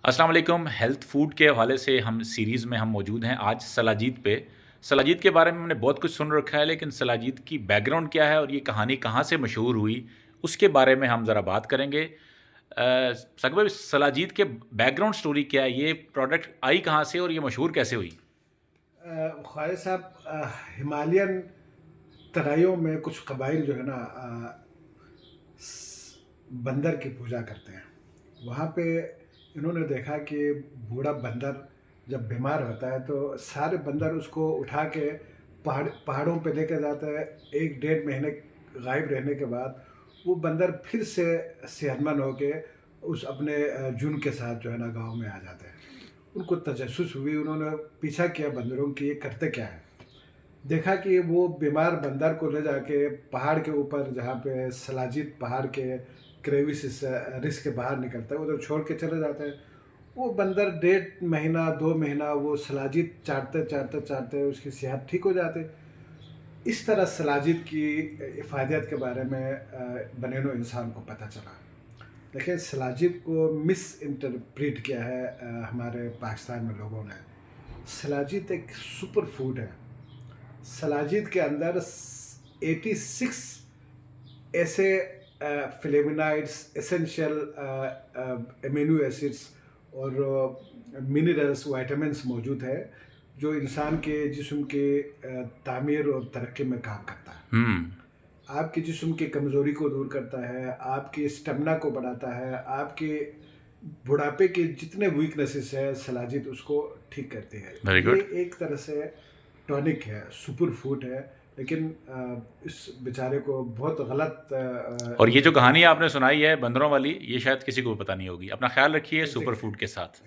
السلام علیکم۔ Health food کے حوالے سے ہم سیریز میں ہم موجود ہیں آج سلاجید پہ۔ سلاجید کے بارے میں ہم نے بہت کچھ سن رکھا ہے، لیکن سلاجید کی بیک گراؤنڈ کیا ہے اور یہ کہانی کہاں سے مشہور ہوئی، اس کے بارے میں ہم ذرا بات کریں گے۔ ثاقب بھائی، سلاجید کے بیک گراؤنڈ سٹوری کیا ہے؟ یہ پروڈکٹ آئی کہاں سے اور یہ مشہور کیسے ہوئی؟ خواجہ صاحب، ہمالین ترائیوں میں کچھ قبائل جو ہے نا بندر کی پوجا کرتے ہیں۔ وہاں پہ انہوں نے دیکھا کہ بوڑھا بندر جب بیمار ہوتا ہے تو سارے بندر اس کو اٹھا کے پہاڑوں پہ لے کے جاتے ہیں۔ 1-1.5 مہینے غائب رہنے کے بعد وہ بندر پھر سے صحت مند ہو کے اس اپنے جن کے ساتھ جو ہے نا گاؤں میں آ جاتے ہیں۔ ان کو تجسس ہوئی، انہوں نے پیچھا کیا بندروں کی یہ کرتے کیا ہے۔ دیکھا کہ وہ بیمار بندر کو لے جا کے پہاڑ کے اوپر، جہاں پہ سلاجید پہاڑ کے کریوس رس کے باہر نکلتا ہے، ادھر چھوڑ کے چلے جاتے ہیں۔ وہ بندر 1.5 مہینہ 2 مہینہ وہ سلاجید چاٹتے چاٹتے چاٹتے اس کی صحت ٹھیک ہو جاتے۔ اس طرح سلاجید کی افادیت کے بارے میں بنی نوع انسان کو پتہ چلا۔ لیکن سلاجید کو مس انٹرپریٹ کیا ہے ہمارے پاکستان میں لوگوں نے۔ سلاجید ایک سپر فوڈ ہے۔ سلاجید کے اندر 86 ایسے فلیوینائڈس، اسینشیل امینو ایسڈس اور منرلس، وائٹامنس موجود ہے جو انسان کے جسم کے تعمیر اور ترقی میں کام کرتا ہے۔ آپ کے جسم کی کمزوری کو دور کرتا ہے، آپ کی اسٹیمنا کو بڑھاتا ہے، آپ کے بڑھاپے کے جتنے ویکنیسز ہے سلاجید اس کو ٹھیک کرتی ہے۔ Very good. یہ ایک طرح سے ٹونک ہے، سپر فوڈ ہے، لیکن اس بیچارے کو بہت غلط اور یہ جو کہانی آپ نے سنائی ہے بندروں والی، یہ شاید کسی کو پتہ نہیں ہوگی۔ اپنا خیال رکھیے سپر فوڈ کے ساتھ۔